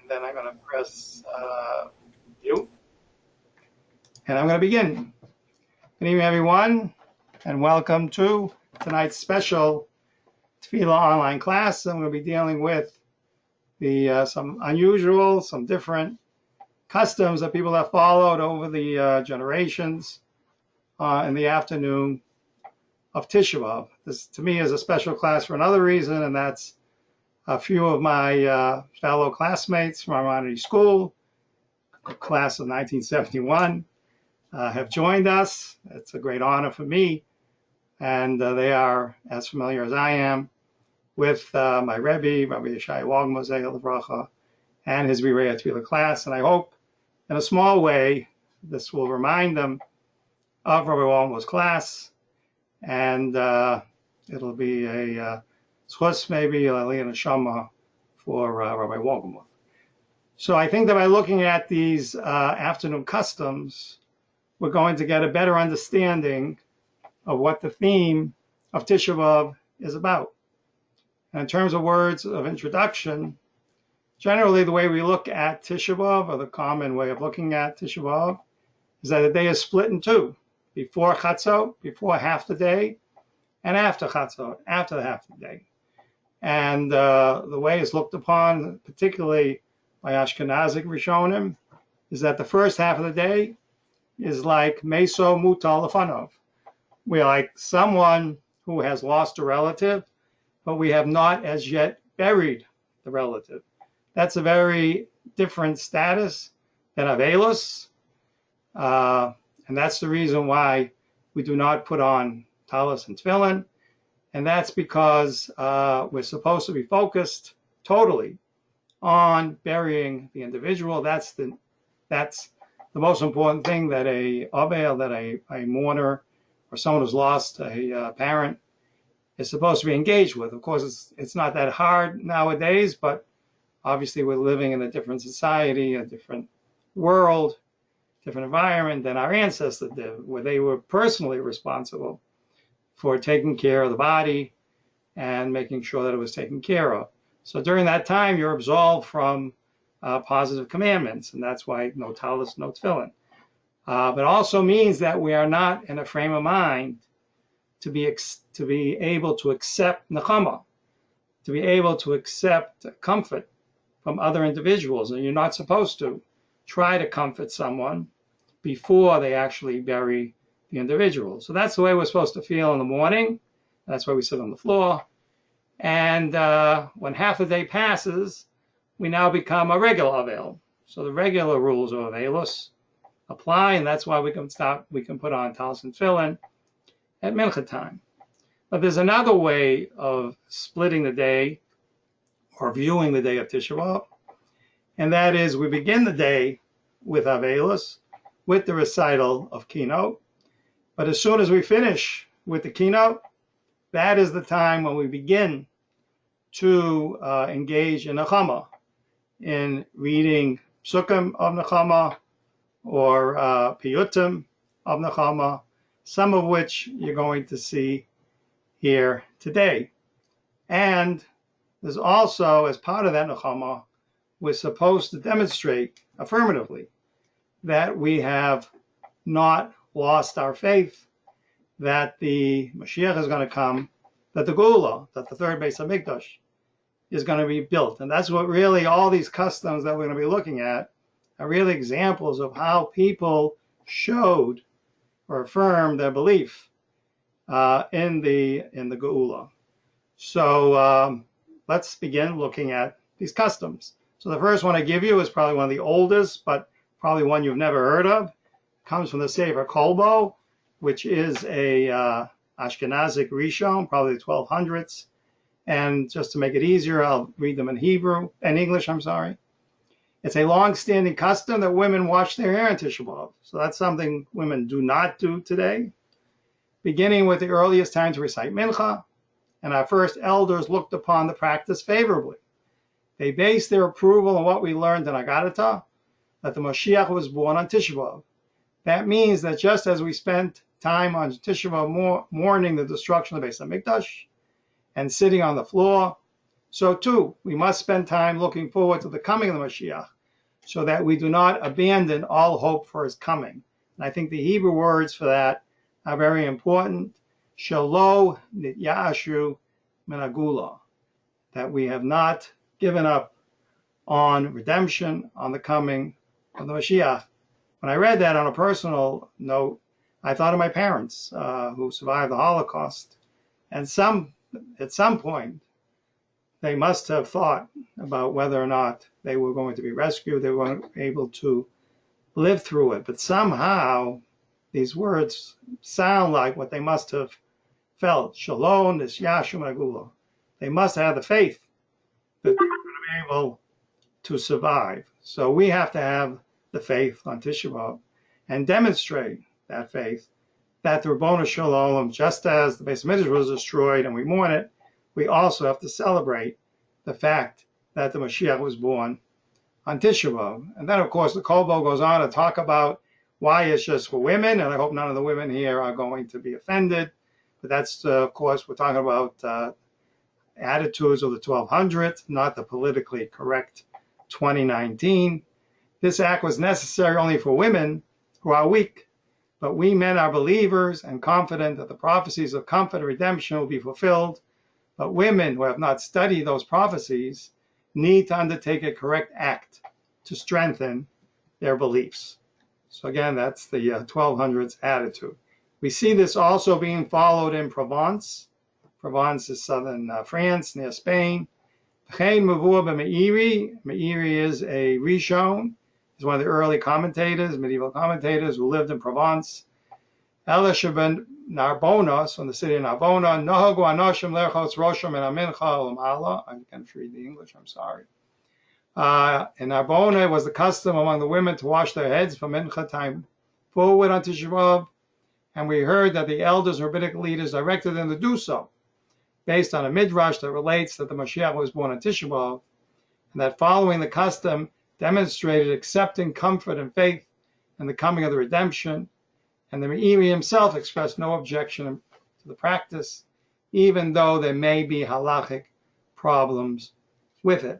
then I'm going to press mute, and I'm going to begin. Good evening, everyone, and welcome to tonight's special Tefila online class. I'm going to be dealing with some unusual, some different customs that people have followed over the generations in the afternoon of Tisha B'Av. This, to me, is a special class for another reason, and that's a few of my fellow classmates from Harmony School, the class of 1971, have joined us. It's a great honor for me, and they are as familiar as I am with my Rebbe, Rabbi Yeshai Wagner Zeil Levracha, and his Birei Tefila class. And I hope, in a small way, this will remind them of Rabbi Wagner's class, and it'll be a schus, maybe a Aliyah Neshama for Rabbi Wagner. So I think that by looking at these afternoon customs, we're going to get a better understanding of what the theme of Tisha B'Av is about. And in terms of words of introduction, generally the way we look at Tisha B'Av, or the common way of looking at Tisha B'Av, is that the day is split in two: before Chatzot, before half the day, and after Chatzot, after the half the day. And the way it's looked upon, particularly by Ashkenazic Rishonim, is that the first half of the day is like Meso Mutal Lefanov. We're like someone who has lost a relative, but we have not as yet buried the relative. That's a very different status than Avelus, and that's the reason why we do not put on talis and tefillin, and that's because we're supposed to be focused totally on burying the individual. That's the most important thing that a avel, that a mourner, or someone who's lost a parent, is supposed to be engaged with. Of course, it's not that hard nowadays, but obviously we're living in a different society, a different world, different environment than our ancestors did, where they were personally responsible for taking care of the body and making sure that it was taken care of. So during that time, you're absolved from positive commandments, and that's why no talis, no tefillin. But also means that we are not in a frame of mind to be able to accept nechama, to be able to accept comfort from other individuals. And you're not supposed to try to comfort someone before they actually bury the individual. So that's the way we're supposed to feel in the morning. That's why we sit on the floor. And when half the day passes, we now become a regular avel. So the regular rules of avelus apply, and that's why we can put on talis and tefillin at mincha time. But there's another way of splitting the day or viewing the day of Tisha B'Av, and that is we begin the day with avelus, with the recital of keynote. But as soon as we finish with the keynote, that is the time when we begin to engage in nechama, in reading psukim of nechama or piyutim of nechama, some of which you're going to see here today. And there's also, as part of that nechama, we're supposed to demonstrate affirmatively that we have not lost our faith, that the Moshiach is going to come, that the Geula, that the third Beis Hamikdash is going to be built. And that's what really all these customs that we're going to be looking at are really examples of how people showed or affirmed their belief in the Geula. So let's begin looking at these customs. So the first one I give you is probably one of the oldest, but probably one you've never heard of. It comes from the Sefer Kolbo, which is a Ashkenazic Rishon, probably the 1200s. And just to make it easier, I'll read them in English. It's a long-standing custom that women wash their hair in Tisha B'Av. So that's something women do not do today. Beginning with the earliest time to recite Mincha, and our first elders looked upon the practice favorably. They based their approval on what we learned in Agadata, that the Moshiach was born on Tisha B'Av. That means that just as we spent time on Tisha B'Av mourning the destruction of the Beis Hamikdash and sitting on the floor So too, we must spend time looking forward to the coming of the Moshiach, so that we do not abandon all hope for his coming. And I think the Hebrew words for that are very important. Shelo nityashu min hagula, that we have not given up on redemption, on the coming of the Moshiach. When I read that on a personal note, I thought of my parents who survived the Holocaust. And at some point, they must have thought about whether or not they were going to be rescued, they weren't able to live through it. But somehow, these words sound like what they must have felt. Shalom, this Yashum Agula. They must have the faith that they were going to be able to survive. So we have to have the faith on Tisha B'Av and demonstrate that faith, that the Rabbonu Shalom, just as the Beis Midrash was destroyed and we mourn it, we also have to celebrate the fact that the Mashiach was born on Tisha B'Av. And then, of course, the Kolbo goes on to talk about why it's just for women, and I hope none of the women here are going to be offended. But that's, of course, we're talking about attitudes of the 1200s, not the politically correct 2019. This act was necessary only for women who are weak, but we men are believers and confident that the prophecies of comfort and redemption will be fulfilled. But women who have not studied those prophecies need to undertake a correct act to strengthen their beliefs. So again, that's the 1200s attitude. We see this also being followed in Provence. Provence is southern France, near Spain. Meiri is a Rishon. He's one of the early commentators, medieval commentators who lived in Provence. Elisheben Narbona, so in the city of Narbona, Nohagu Anoshim Lechos Rosham and Amincha Lamala. I can't read the English, I'm sorry. In Narbona, it was the custom among the women to wash their heads from Mincha time forward on Tisha B'Av, and we heard that the elders and rabbinic leaders directed them to do so, based on a midrash that relates that the Moshiach was born on Tisha B'Av, and that following the custom demonstrated accepting comfort and faith in the coming of the redemption. And the Meiri himself expressed no objection to the practice, even though there may be halachic problems with it.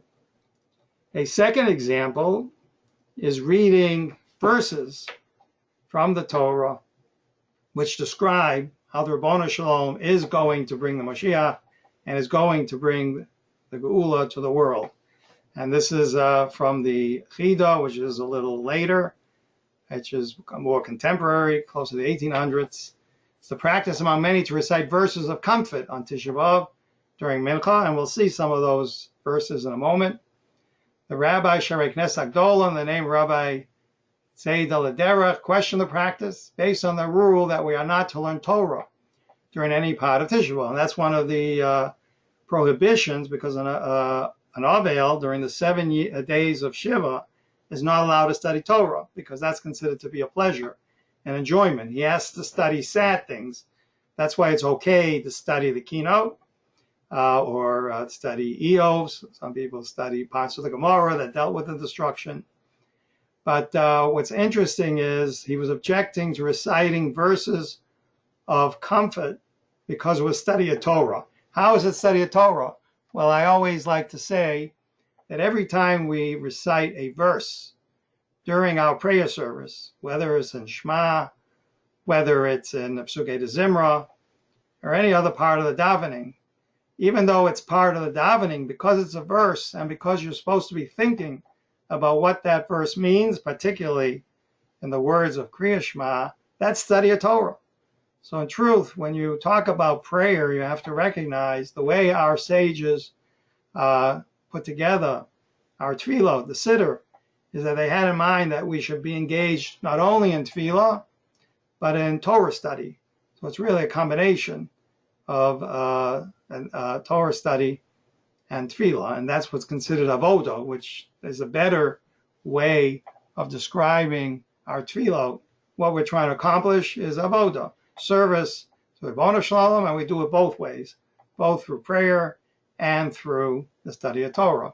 A second example is reading verses from the Torah which describe how the Rabbonu Shalom is going to bring the Moshiach and is going to bring the Geula to the world. And this is from the Chida, which is a little later, which is more contemporary, close to the 1800s. It's the practice among many to recite verses of comfort on Tisha B'Av during Mincha, and we'll see some of those verses in a moment. The Rabbi Sharei Knesset Agdola, the name Rabbi Seid Al-Derech, questioned the practice based on the rule that we are not to learn Torah during any part of Tisha B'Av. And that's one of the prohibitions, because an Avel during the 7 days of Shiva is not allowed to study Torah, because that's considered to be a pleasure and enjoyment. He has to study sad things. That's why it's okay to study the keynote or study Eos. Some people study parts of the Gemara that dealt with the destruction. But what's interesting is he was objecting to reciting verses of comfort because it was study of Torah. How is it study of Torah? Well, I always like to say that every time we recite a verse during our prayer service, whether it's in Shema, whether it's in Psukei de Zimra, or any other part of the davening, even though it's part of the davening, because it's a verse and because you're supposed to be thinking about what that verse means, particularly in the words of Kriya Shema, that's study of Torah. So in truth, when you talk about prayer, you have to recognize the way our sages put together our Tefillah, the Siddur, is that they had in mind that we should be engaged not only in Tefillah, but in Torah study. So it's really a combination of Torah study and Tefillah, and that's what's considered avoda, which is a better way of describing our Tefillah. What we're trying to accomplish is avoda, service to the Rabbonu Shalom, and we do it both ways, both through prayer and through the study of Torah.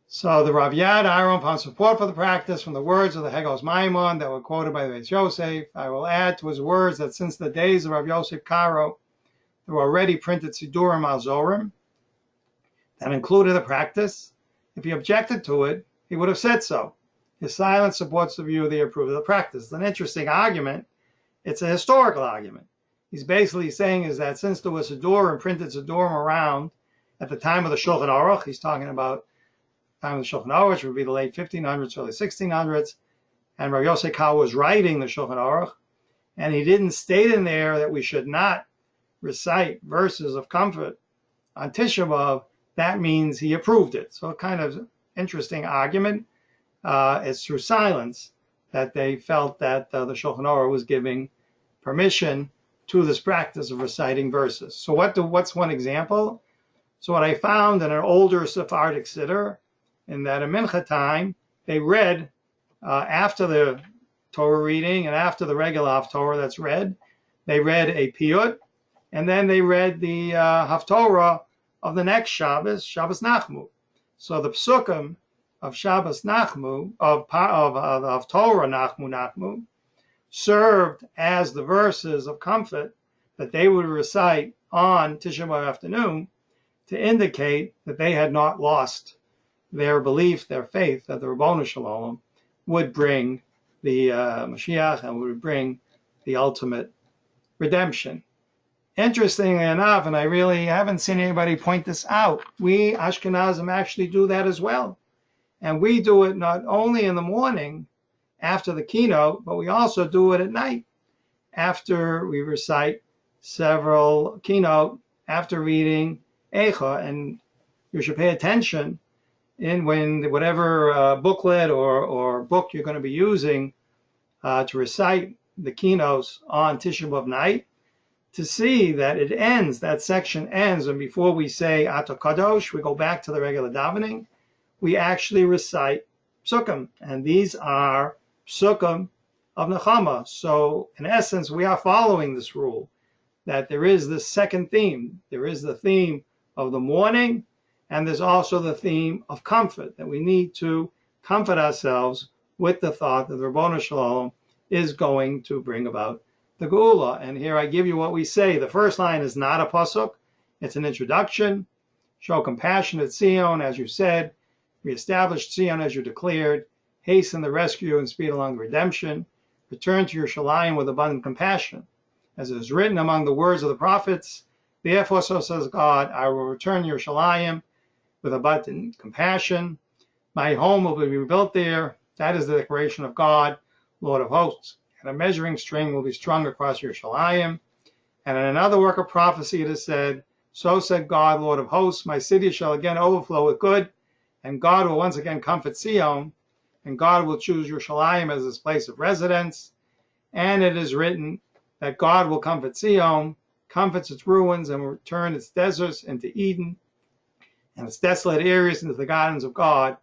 So the Rav Yad Aaron found support for the practice from the words of the Hegos Maimon that were quoted by the Beis Yosef. I will add to his words that since the days of Rav Yosef Karo, there were already printed Sidurim al Zorim, and included the practice. If he objected to it, he would have said so. His silence supports the view that he approved of the practice. It's an interesting argument. It's a historical argument. He's basically saying is that since there was Siddur and printed Siddurim around at the time of the Shulchan Aruch, he's talking about the time of the Shulchan Aruch, which would be the late 1500s, early 1600s, and Rav Yosef Kal was writing the Shulchan Aruch, and he didn't state in there that we should not recite verses of comfort on Tisha B'Av. That means he approved it. So a kind of interesting argument. It's through silence that they felt that the Shulchan Aruch was giving permission to this practice of reciting verses. So what's one example? So what I found in an older Sephardic siddur, in that in Mincha time, they read after the Torah reading and after the regular Haftorah that's read, they read a piyut, and then they read the Haftorah of the next Shabbos, Shabbos Nachmu. So the psukim of Shabbos Nachmu, of Haftorah Nachmu, served as the verses of comfort that they would recite on Tisha B'Av afternoon to indicate that they had not lost their belief, their faith that the Ribono Shel Olam would bring the Moshiach and would bring the ultimate redemption. Interestingly enough, and I really haven't seen anybody point this out, we Ashkenazim actually do that as well. And we do it not only in the morning after the keynote, but we also do it at night after we recite several keynote, after reading Eicha. And you should pay attention in when whatever booklet or book you're going to be using to recite the keynotes on Tisha B'Av night, to see that it ends, that section ends, and before we say Ata Kadosh, we go back to the regular davening, we actually recite psukim, and these are psukim of Nechama. So in essence, we are following this rule, that there is this second theme. There is the theme of the morning, and there's also the theme of comfort, that we need to comfort ourselves with the thought that the Ribono Shel Olam is going to bring about the Geula. And here I give you what we say. The first line is not a pasuk. It's an introduction. Show compassion at Zion, as you said. Reestablish Zion as you declared. Hasten the rescue and speed along redemption. Return to Yerushalayim with abundant compassion. As it is written among the words of the prophets, therefore so says God, I will return Yerushalayim with abundant compassion. My home will be rebuilt there. That is the declaration of God, Lord of hosts. And a measuring string will be strung across Yerushalayim. And in another work of prophecy it is said, so said God, Lord of hosts, my city shall again overflow with good, and God will once again comfort Zion, and God will choose Yerushalayim as his place of residence. And it is written that God will comfort Zion, comforts its ruins, and will turn its deserts into Eden, and its desolate areas into the gardens of God.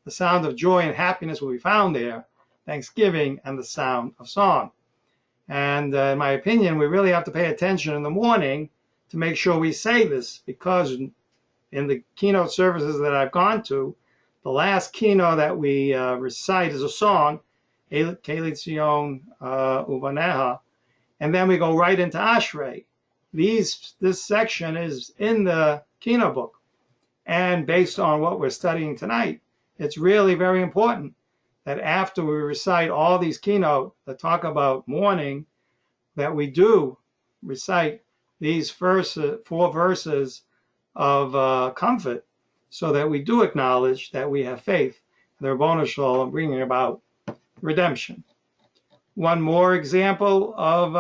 The sound of joy and happiness will be found there, thanksgiving and the sound of song. And in my opinion, we really have to pay attention in the morning to make sure we say this, because in the keynote services that I've gone to, the last keynote that we recite is a song, Keli Tzion Uvaneha, and then we go right into Ashrei. This section is in the keynote book, and based on what we're studying tonight, it's really very important that after we recite all these keynote that talk about mourning, that we do recite these four verses of comfort, so that we do acknowledge that we have faith in the Ribono Shel Olam bringing about redemption. One more example of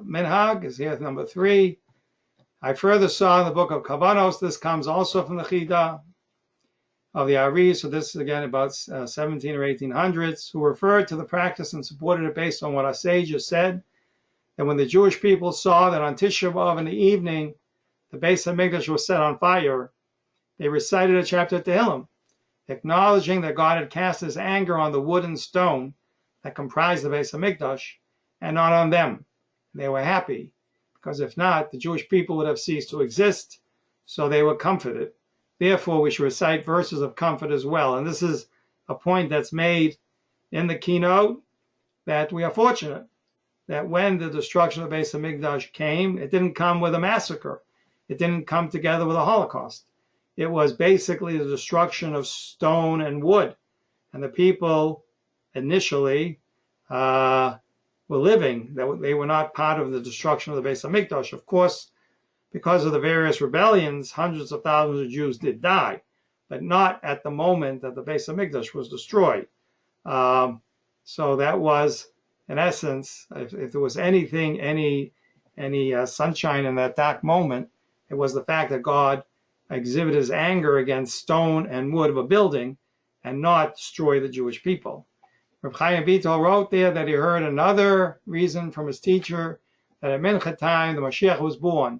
minhag is here, number 3. I further saw in the book of Kavanos, this comes also from the Chida of the Ari, so this is again about 17 or 1800s, who referred to the practice and supported it based on what our sages said, that when the Jewish people saw that on Tisha B'Av in the evening, the Beis HaMikdash was set on fire, they recited a chapter of Tehillim, acknowledging that God had cast his anger on the wood and stone that comprised the Beis HaMikdash, and not on them. They were happy, because if not, the Jewish people would have ceased to exist, so they were comforted. Therefore, we should recite verses of comfort as well. And this is a point that's made in the keynote, that we are fortunate that when the destruction of the Beis HaMikdash came, it didn't come with a massacre. It didn't come together with a Holocaust. it was basically the destruction of stone and wood. And the people initially were living. They were not part of the destruction of the Beis Hamikdash. Of course, because of the various rebellions, hundreds of thousands of Jews did die, but not at the moment that the Beis Hamikdash was destroyed. So that was, in essence, if there was anything, any sunshine in that dark moment, it was the fact that God exhibited his anger against stone and wood of a building and not destroy the Jewish people. Reb Chaim Vital wrote there that he heard another reason from his teacher that at Mincha time the Moshiach was born,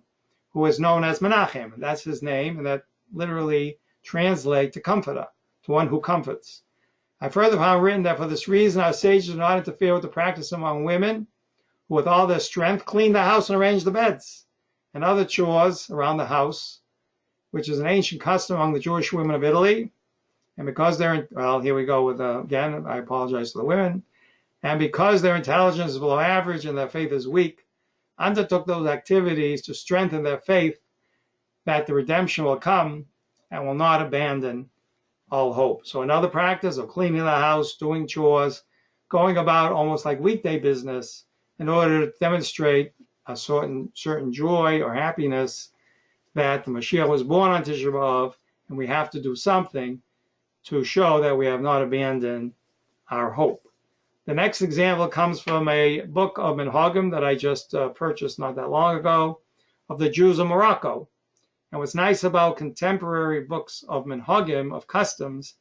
who was known as Menachem. That's his name, and that literally translates to comforter, to one who comforts. I further found written that for this reason our sages do not interfere with the practice among women who with all their strength clean the house and arrange the beds and other chores around the house, which is an ancient custom among the Jewish women of Italy. And because they're, well, here we go with, again, I apologize to the women. And because their intelligence is below average and their faith is weak, undertook those activities to strengthen their faith that the redemption will come and will not abandon all hope. So another practice of cleaning the house, doing chores, going about almost like weekday business in order to demonstrate a certain joy or happiness that the Mashiach was born on Tisha B'Av, and we have to do something to show that we have not abandoned our hope. The next example comes from a book of Minhagim that I just purchased not that long ago, of the Jews of Morocco. And what's nice about contemporary books of Minhagim, of customs,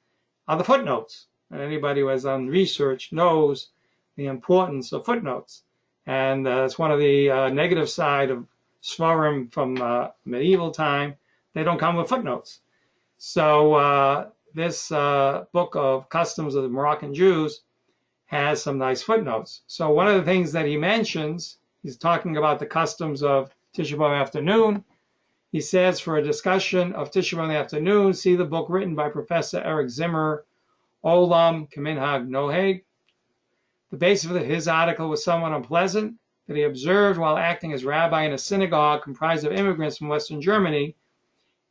are the footnotes. And anybody who has done research knows the importance of footnotes. And it's one of the negative side of Svarim from medieval time. They don't come with footnotes. So this book of customs of the Moroccan Jews has some nice footnotes. So one of the things that he mentions, he's talking about the customs of Tisha B'Av afternoon. He says, for a discussion of Tisha B'Av in the afternoon, see the book written by Professor Eric Zimmer, Olam Keminhag Noheg. The basis of his article was somewhat unpleasant that he observed while acting as rabbi in a synagogue comprised of immigrants from Western Germany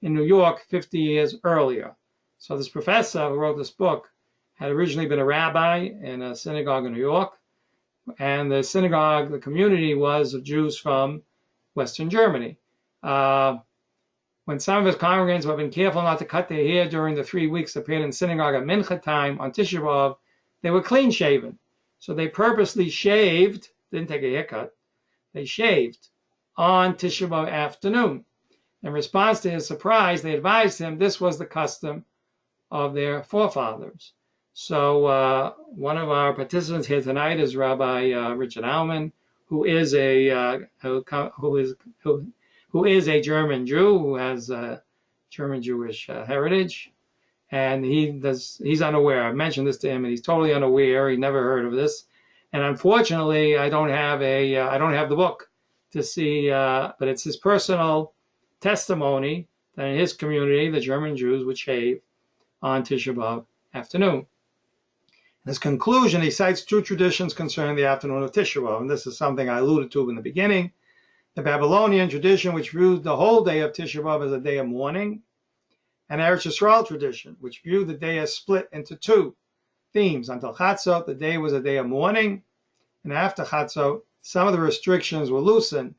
in New York 50 years earlier. So this professor who wrote this book had originally been a rabbi in a synagogue in New York, and the synagogue, the community was of Jews from Western Germany. When some of his congregants have been careful not to cut their hair during the 3 weeks appeared in synagogue at Mincha time on Tisha B'Av, they were clean shaven. So they purposely shaved, didn't take a haircut, they shaved on Tisha B'Av afternoon. In response to his surprise, they advised him this was the custom of their forefathers. So one of our participants here tonight is Rabbi Richard Aumann, who is a German Jew who has German Jewish heritage, and he's unaware. I mentioned this to him, and he's totally unaware. He never heard of this, and unfortunately, I don't have the book to see, but it's his personal testimony that in his community, the German Jews would shave on Tisha B'Av afternoon. In his conclusion, he cites two traditions concerning the afternoon of Tisha B'Av, and this is something I alluded to in the beginning. The Babylonian tradition, which viewed the whole day of Tisha B'Av as a day of mourning, and Eretz Yisrael tradition, which viewed the day as split into two themes. Until Chatzot, the day was a day of mourning, and after Chatzot, some of the restrictions were loosened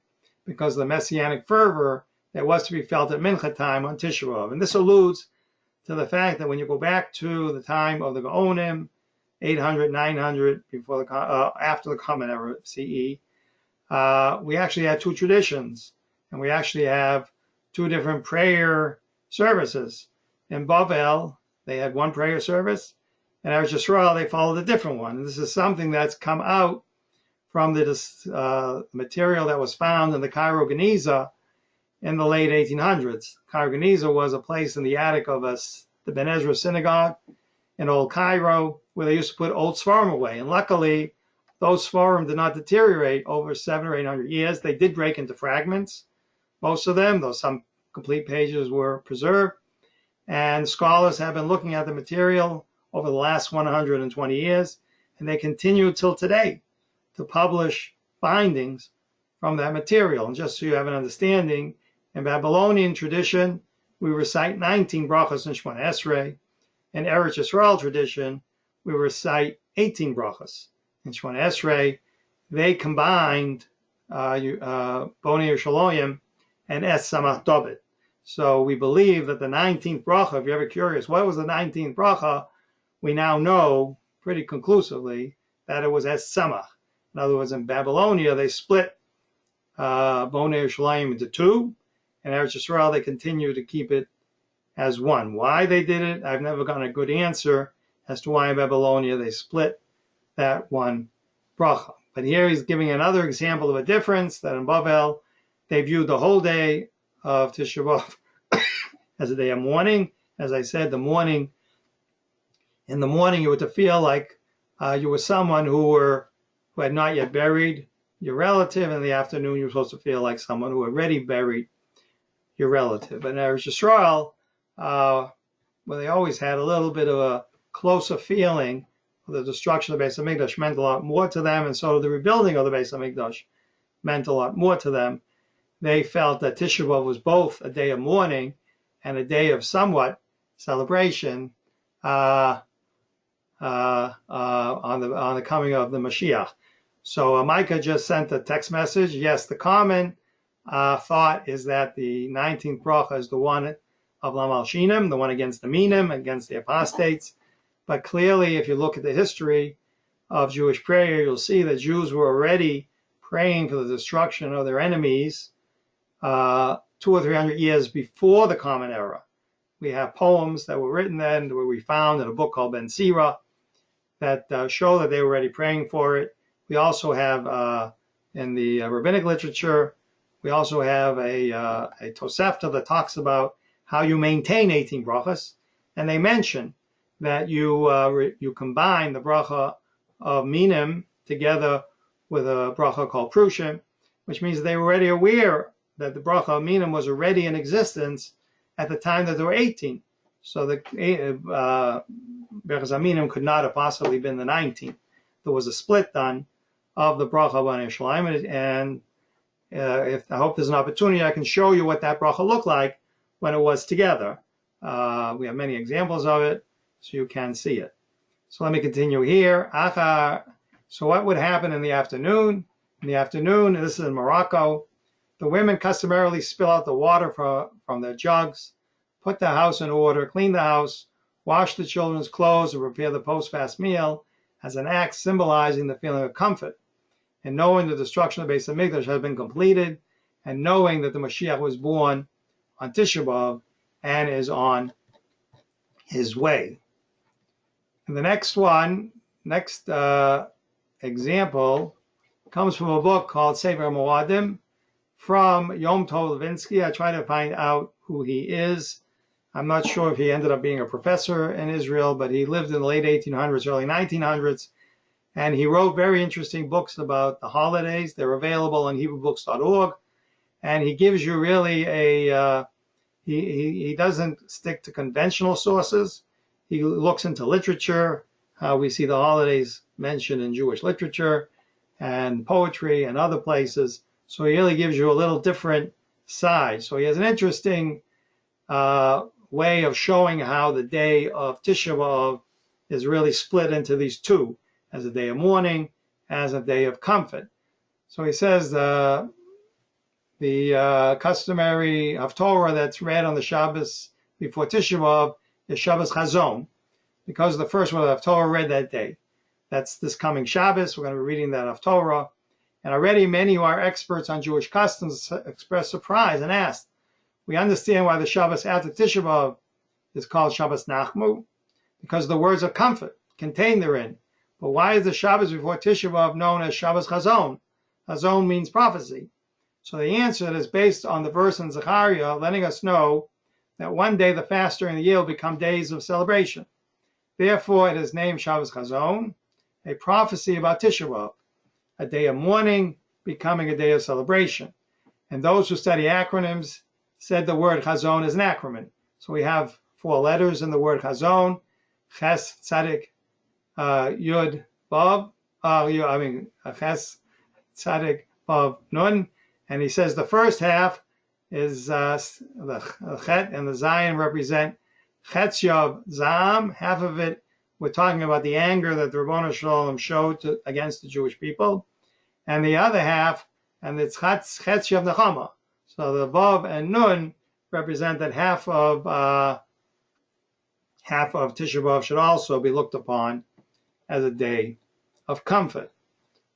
because of the messianic fervor that was to be felt at Mincha time on Tisha B'Av. And this alludes to the fact that when you go back to the time of the Gaonim, 800, 900, after the Common Era CE, we actually had two traditions, and we actually have two different prayer services. In Bavel, they had one prayer service, and Eretz Yisrael, they followed a different one. And this is something that's come out from the material that was found in the Cairo Geniza in the late 1800s. Cairo Geniza was a place in the attic of the Ben Ezra synagogue in Old Cairo, where they used to put old Sfarim away. And luckily, those Sfarim did not deteriorate over 700 or 800 years. They did break into fragments, most of them, though some complete pages were preserved. And scholars have been looking at the material over the last 120 years, and they continue till today to publish findings from that material. And just so you have an understanding, in Babylonian tradition, we recite 19 brachas in Shemona Esrei. In Eretz Yisrael tradition, we recite 18 brachas in Shemona Esrei. They combined Bonei Yerushalayim and Es Samach David. So we believe that the 19th bracha, if you're ever curious, what was the 19th bracha? We now know pretty conclusively that it was Es Samach. In other words, in Babylonia, they split Bonei Yerushalayim into two. In Eretz Yisrael, they continue to keep it as one. Why they did it, I've never gotten a good answer as to why in Babylonia they split that one bracha. But here he's giving another example of a difference, that in Bavel, they viewed the whole day of Tisha B'Av as a day of mourning. As I said, in the morning you were to feel like you were someone who had not yet buried your relative. In the afternoon, you were supposed to feel like someone who had already buried your relative. But in Eretz Yisrael, where they always had a little bit of a closer feeling, the destruction of the Beis HaMikdash meant a lot more to them, and so the rebuilding of the Beis HaMikdash meant a lot more to them. They felt that Tisha B'Av was both a day of mourning and a day of somewhat celebration on the coming of the Moshiach. So Micah just sent a text message. Yes, the common thought is that the 19th bracha is the one of Lamal Shinim, the one against the Minim, against the apostates. But clearly, if you look at the history of Jewish prayer, you'll see that Jews were already praying for the destruction of their enemies 200 or 300 years before the Common Era. We have poems that were written then, where we found in a book called Ben Sira, that show that they were already praying for it. We also have in the rabbinic literature, we also have a Tosefta that talks about how you maintain 18 brachas, and they mention that you combine the bracha of Minim together with a bracha called Prushim, which means they were already aware that the bracha of Minim was already in existence at the time that there were 18. So the Berachas Minim could not have possibly been the 19th. There was a split done of the bracha of Bonei Yerushalayim, and I hope there's an opportunity, I can show you what that bracha looked like when it was together. We have many examples of it, so you can see it. So let me continue here. So what would happen in the afternoon? In the afternoon, this is in Morocco, the women customarily spill out the water from their jugs, put the house in order, clean the house, wash the children's clothes, and prepare the post-fast meal as an act symbolizing the feeling of comfort, and knowing the destruction of the Beis HaMikdash has been completed, and knowing that the Moshiach was born on Tisha B'Av and is on his way. And the next example comes from a book called Sefer Moadim from Yom Tov Levinsky. I try to find out who he is. I'm not sure if he ended up being a professor in Israel, but he lived in the late 1800s, early 1900s, and he wrote very interesting books about the holidays. They're available on HebrewBooks.org, and he gives you really he doesn't stick to conventional sources. He looks into literature, how we see the holidays mentioned in Jewish literature and poetry and other places. So he really gives you a little different side. So he has an interesting way of showing how the day of Tisha B'Av is really split into these two, as a day of mourning, as a day of comfort. So he says the customary Haftorah that's read on the Shabbos before Tisha B'Av is Shabbos Chazon, because the first one of Haftorah read that day. That's this coming Shabbos. We're going to be reading that Haftorah. And already many who are experts on Jewish customs expressed surprise and asked, we understand why the Shabbos after Tisha B'Av is called Shabbos Nachmu, because the words of comfort contained therein. But why is the Shabbos before Tisha B'Av known as Shabbos Chazon? Chazon means prophecy. So the answer is based on the verse in Zechariah, letting us know that one day the fast during the year will become days of celebration. Therefore, it is named Shabbos Chazon, a prophecy about Tisha B'Av, a day of mourning becoming a day of celebration. And those who study acronyms said the word Chazon is an acronym. So we have 4 letters in the word Chazon: Ches, Tzadik, Yud, Vav. Ches, Tzadik, Vav, Nun. And he says the first half is the Chet and the Zion represent Chetzyav Zam. Half of it, we're talking about the anger that the Ribbono Shel Olam showed against the Jewish people, and the other half, and it's Chetzyav Nechama. So the Vav and Nun represent that half of Tisha B'Av should also be looked upon as a day of comfort.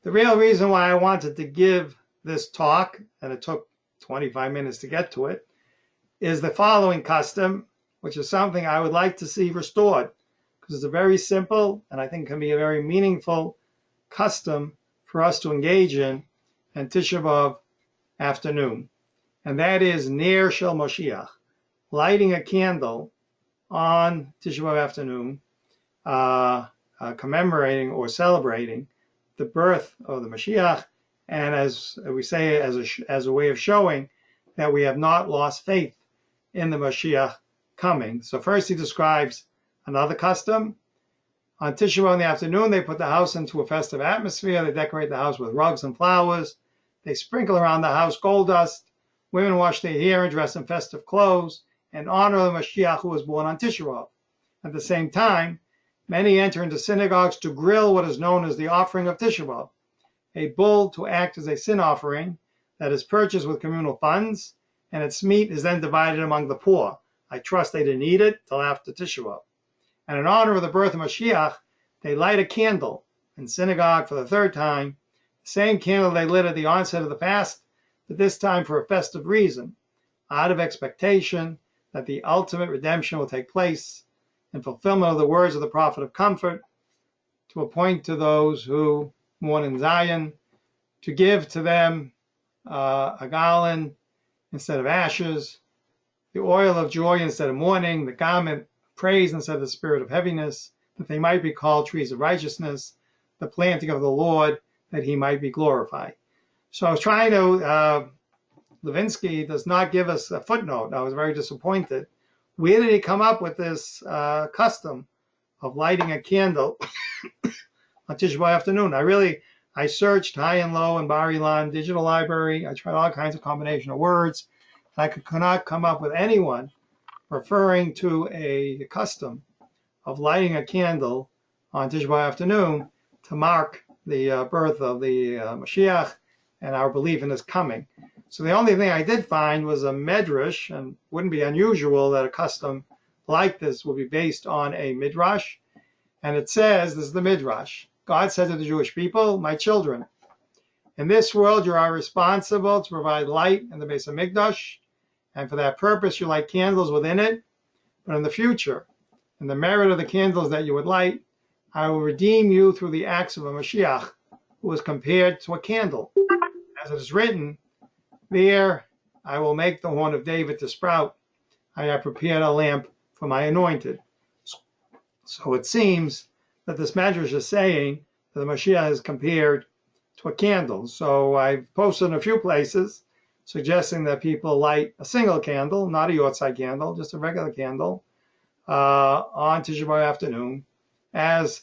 The real reason why I wanted to give this talk, and it took 25 minutes to get to it, is the following custom, which is something I would like to see restored, because it's a very simple and I think can be a very meaningful custom for us to engage in Tisha B'Av afternoon, and that is Ner Shel Moshiach, lighting a candle on Tisha B'Av afternoon, commemorating or celebrating the birth of the Moshiach, and as we say, as a way of showing that we have not lost faith in the Moshiach coming. So first he describes another custom. On Tisha B'Av in the afternoon, they put the house into a festive atmosphere. They decorate the house with rugs and flowers. They sprinkle around the house gold dust. Women wash their hair and dress in festive clothes and honor the Moshiach who was born on Tisha B'Av. At the same time, many enter into synagogues to grill what is known as the offering of Tisha B'Av, a bull to act as a sin offering that is purchased with communal funds, and its meat is then divided among the poor. I trust they didn't eat it till after Tisha B'Av. And in honor of the birth of Moshiach, they light a candle in synagogue for the third time, the same candle they lit at the onset of the fast, but this time for a festive reason, out of expectation that the ultimate redemption will take place in fulfillment of the words of the prophet of comfort, to appoint to those who mourn in Zion, to give to them a garland instead of ashes, the oil of joy instead of mourning, the garment of praise instead of the spirit of heaviness, that they might be called trees of righteousness, the planting of the Lord, that he might be glorified. So I was trying to, Levinsky does not give us a footnote. I was very disappointed. Where did he come up with this custom of lighting a candle on Tisha B'Av afternoon? I searched high and low in Bar Ilan Digital Library. I tried all kinds of combination of words. And I could not come up with anyone referring to a custom of lighting a candle on Tisha B'Av afternoon to mark the birth of the Moshiach and our belief in his coming. So the only thing I did find was a medrash, and wouldn't be unusual that a custom like this will be based on a midrash. And it says, this is the midrash, God said to the Jewish people, my children, in this world you are responsible to provide light in the Beis Hamikdash, and for that purpose you light candles within it. But in the future, in the merit of the candles that you would light, I will redeem you through the acts of a Moshiach, who is compared to a candle. As it is written, there I will make the horn of David to sprout. I have prepared a lamp for my anointed. So it seems that this medrash is saying that the Moshiach is compared to a candle. So I've posted in a few places suggesting that people light a single candle, not a yortzeit candle, just a regular candle, on Tisha B'Av afternoon as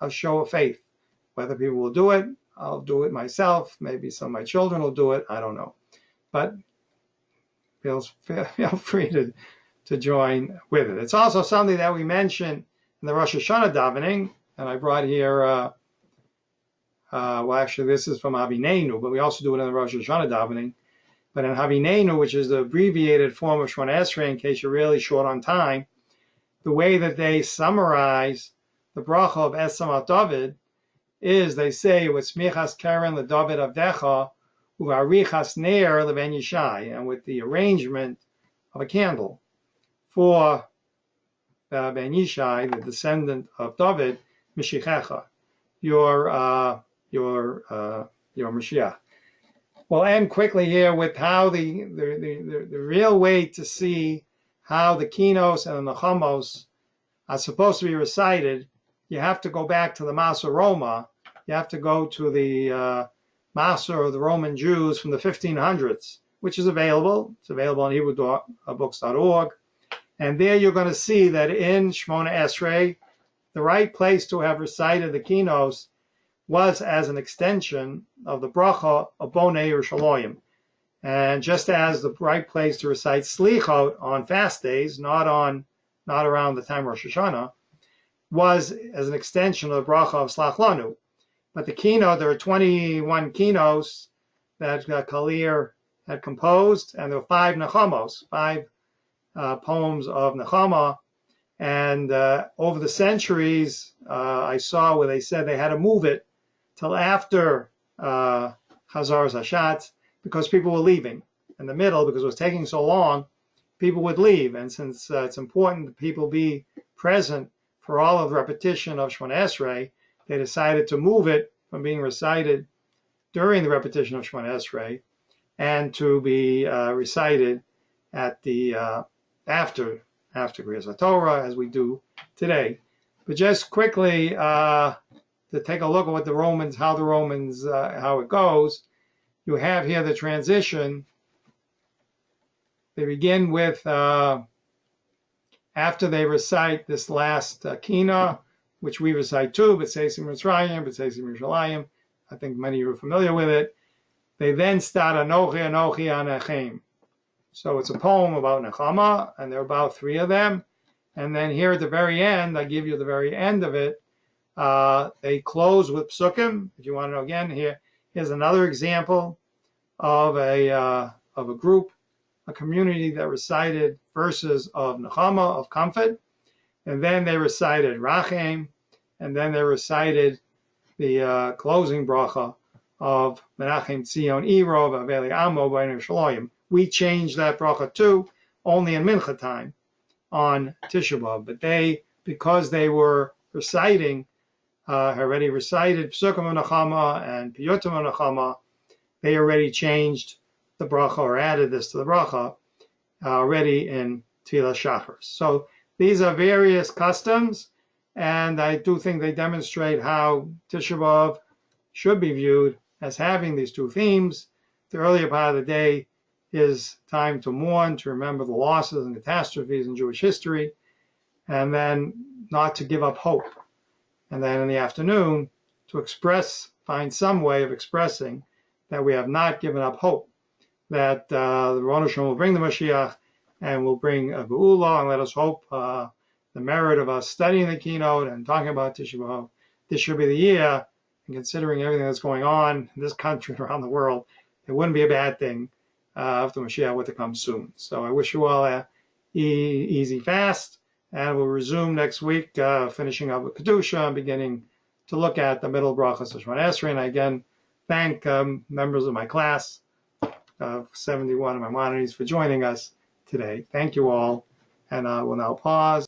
a show of faith. Whether people will do it, I'll do it myself. Maybe some of my children will do it. I don't know. But feel free to join with it. It's also something that we mention in the Rosh Hashanah davening, and I brought here, well, actually, this is from Havinenu, but we also do it in the Rosh Hashanah davening. But in Havinenu, which is the abbreviated form of Shemona Esrei, in case you're really short on time, the way that they summarize the bracha of Esamat David is they say, with smichas keren leDavid avdecha, uvarichas ner leven Yishai, and with the arrangement of a candle for Ben Yishai, the descendant of David, Mishichecha, your Mashiach. We'll end quickly here with how the real way to see how the Kinos and the Nechamos are supposed to be recited. You have to go back to the Maser Roma. You have to go to the Maser of the Roman Jews from the 1500s, which is available. It's available on HebrewBooks.org. And there you're going to see that in Shemona Esrei, the right place to have recited the Kinos was as an extension of the bracha of Bonei Yerushalayim. And just as the right place to recite Slichot on fast days, not around the time of Rosh Hashanah, was as an extension of the bracha of Slach Lanu. But the keynote, there are 21 keynotes that Kalir had composed, and there were 5 Nechamos, 5 poems of Nechama. And over the centuries, I saw where they said they had to move it till after Chazar Hashatz because people were leaving. In the middle, because it was taking so long, people would leave. And since it's important that people be present for all of the repetition of Shemona Esrei, they decided to move it from being recited during the repetition of Shemona Esrei and to be recited at the after Kriyas Torah, as we do today. But just quickly to take a look at what the Romans, how it goes. You have here the transition. They begin with after they recite this last kina, which we recite too, B'Tzeisim Mitzrayim, B'Tzeisim Yerushalayim. I think many of you are familiar with it. They then start Anochi Anochi Anachem. So it's a poem about Nechama, and there are about 3 of them. And then here at the very end, I give you the very end of it. They close with Psukim. If you want to know again, here's another example of a group, a community that recited verses of Nechama, of comfort, and then they recited Rachem, and then they recited the closing bracha of Menachem Tzion Irov Aveli Amo B'Nei Shalayim. We changed that bracha too, only in Mincha time on Tisha B'Av. But because they were reciting, already recited Psukim of Nechama and Piyutim of Nechama, they already changed the bracha or added this to the bracha already in Tefila Shachar. So these are various customs, and I do think they demonstrate how Tisha B'Av should be viewed as having these 2 themes. The earlier part of the day is time to mourn, to remember the losses and catastrophes in Jewish history, and then not to give up hope. And then in the afternoon, to find some way of expressing that we have not given up hope, that the Ron Hashem will bring the Moshiach and will bring a Geula, and let us hope the merit of us studying the keynote and talking about Tisha B'Av. This should be the year, and considering everything that's going on in this country and around the world, it wouldn't be a bad thing if the Moshiach were to come soon. So I wish you all a easy fast, and we'll resume next week, finishing up with Kedusha and beginning to look at the middle brachas of Shemona Esrei. And I again thank members of my class, 71 of my monitors, for joining us today. Thank you all, and we'll now pause.